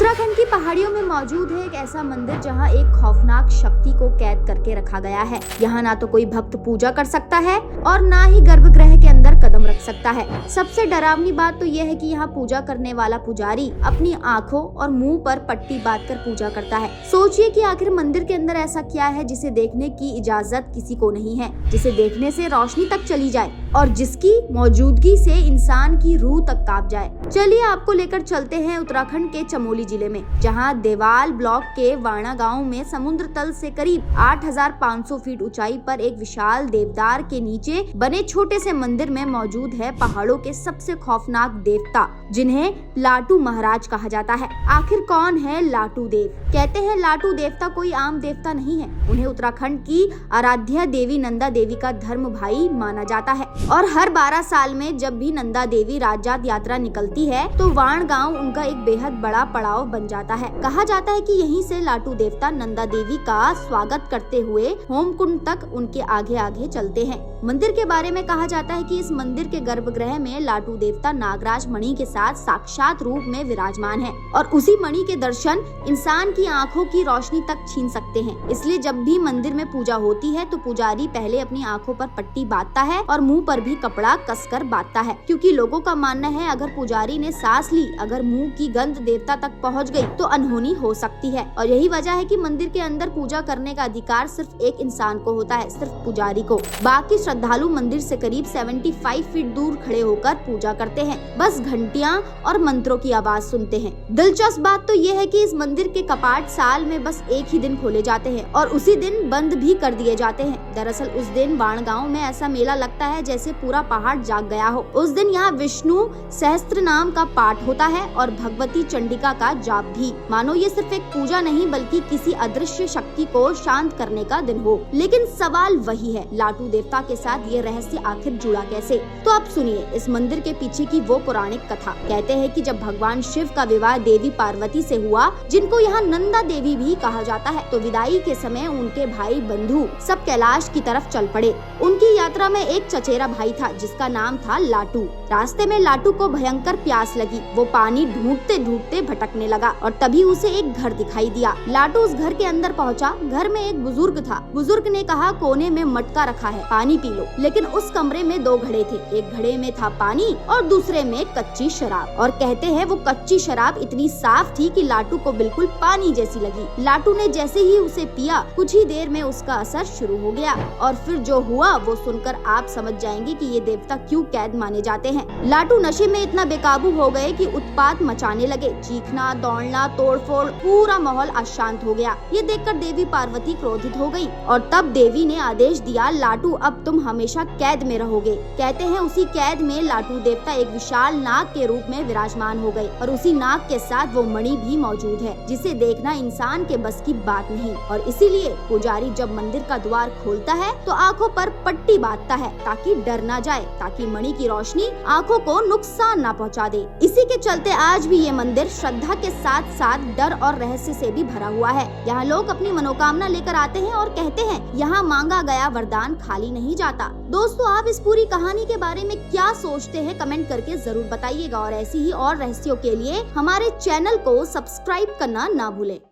उत्तराखंड की पहाड़ियों में मौजूद है एक ऐसा मंदिर जहां एक खौफनाक शक्ति को कैद करके रखा गया है। यहाँ ना तो कोई भक्त पूजा कर सकता है और ना ही गर्भगृह के अंदर कदम रख सकता है। सबसे डरावनी बात तो यह है कि यहाँ पूजा करने वाला पुजारी अपनी आंखों और मुंह पर पट्टी बांधकर पूजा करता है। सोचिए कि आखिर मंदिर के अंदर ऐसा क्या है जिसे देखने की इजाजत किसी को नहीं है, जिसे देखने से रोशनी तक चली जाए और जिसकी मौजूदगी से इंसान की रूह तक कांप जाए। चलिए आपको लेकर चलते हैं उत्तराखंड के चमोली जिले में, जहां देवाल ब्लॉक के वाणा गांव में समुद्र तल से करीब 8,500 फीट ऊंचाई पर एक विशाल देवदार के नीचे बने छोटे से मंदिर में मौजूद है पहाड़ों के सबसे खौफनाक देवता, जिन्हें लाटू महाराज कहा जाता है। आखिर कौन है लाटू देव? कहते हैं लाटू देवता कोई आम देवता नहीं है। उन्हें उत्तराखंड की आराध्या देवी नंदा देवी का धर्म भाई माना जाता है और हर 12 साल में जब भी नंदा देवी राजजात यात्रा निकलती है तो वाण गांव उनका एक बेहद बड़ा पड़ाव बन जाता है। कहा जाता है कि यहीं से लाटू देवता नंदा देवी का स्वागत करते हुए होमकुंड तक उनके आगे आगे चलते हैं। मंदिर के बारे में कहा जाता है कि इस मंदिर के गर्भगृह में लाटू देवता नागराज मणि के साथ साक्षात रूप में विराजमान है और उसी मणि के दर्शन इंसान की आंखों की रोशनी तक छीन सकते हैं। इसलिए जब भी मंदिर में पूजा होती है तो पुजारी पहले अपनी आंखों पर पट्टी बांधता है और मुंह पर भी कपड़ा कसकर बांधता है, क्योंकि लोगों का मानना है अगर पुजारी ने सांस ली, अगर मुंह की गंध देवता तक पहुंच गई तो अनहोनी हो सकती है। और यही वजह है कि मंदिर के अंदर पूजा करने का अधिकार सिर्फ एक इंसान को होता है, सिर्फ पुजारी को। बाकी श्रद्धालु मंदिर से करीब 75 फीट दूर खड़े होकर पूजा करते हैं, बस घंटियां और मंत्रों की आवाज सुनते हैं। दिलचस्प बात तो ये है कि इस मंदिर के कपाट साल में बस एक ही दिन खोले जाते हैं और उसी दिन बंद भी कर दिए जाते हैं। दरअसल उस दिन वाण गांव में ऐसा मेला लगता है जैसे पूरा पहाड़ जाग गया हो। उस दिन यहाँ विष्णु सहस्त्र नाम का पाठ होता है और भगवती चंडिका का जाप भी। मानो ये सिर्फ एक पूजा नहीं बल्कि किसी अदृश्य शक्ति को शांत करने का दिन हो। लेकिन सवाल वही है, लाटू देवता के साथ ये रहस्य आखिर जुड़ा कैसे? तो अब सुनिए इस मंदिर के पीछे की वो पौराणिक कथा। कहते हैं कि जब भगवान शिव का विवाह देवी पार्वती से हुआ, जिनको यहाँ नंदा देवी भी कहा जाता है, तो विदाई के समय उनके भाई बंधु सब कैलाश की तरफ चल पड़े। उनकी यात्रा में एक चचेरा भाई था जिसका नाम था लाटू। रास्ते में लाटू को भयंकर प्यास लगी। वो पानी ढूंढते ढूंढते भटकने लगा और तभी उसे एक घर दिखाई दिया। लाटू उस घर के अंदर पहुंचा। घर में एक बुजुर्ग था। बुजुर्ग ने कहा, कोने में मटका रखा है, पानी पी लो। लेकिन उस कमरे में 2 घड़े थे, एक घड़े में था पानी और दूसरे में कच्ची शराब। और कहते हैं वो कच्ची शराब इतनी साफ थी कि लाटू को बिल्कुल पानी जैसी लगी। लाटू ने जैसे ही उसे पिया, कुछ ही देर में उसका असर शुरू हो गया और फिर जो हुआ वो सुनकर आप समझ जाएंगे कि ये देवता क्यों कैद माने जाते हैं। लाटू नशे में इतना बेकाबू हो गए कि उत्पात मचाने लगे। चीखना, दौड़ना, तोड़फोड़, पूरा माहौल अशांत हो गया। ये देखकर देवी पार्वती क्रोधित हो गई और तब देवी ने आदेश दिया, लाटू अब तुम हमेशा कैद में रहोगे। कहते हैं उसी कैद में लाटू देवता एक विशाल नाग के रूप में विराजमान हो गए और उसी नाग के साथ वो मणि भी मौजूद है, जिसे देखना इंसान के बस की बात नहीं। और इसीलिए पुजारी जब मंदिर का द्वार खोलता है तो आंखों पर पट्टी बांधता है ताकि डर ना जाए, ताकि मणि की रोशनी आंखों को नुकसान ना पहुंचा दे। इसी के चलते आज भी ये मंदिर श्रद्धा के साथ साथ डर और रहस्य से भी भरा हुआ है। यहाँ लोग अपनी मनोकामना लेकर आते हैं और कहते हैं यहाँ मांगा गया वरदान खाली नहीं जाता। दोस्तों, आप इस पूरी कहानी के बारे में क्या सोचते हैं कमेंट करके जरूर बताइएगा और ऐसी ही और रहस्यों के लिए हमारे चैनल को सब्सक्राइब करना ना भूलें।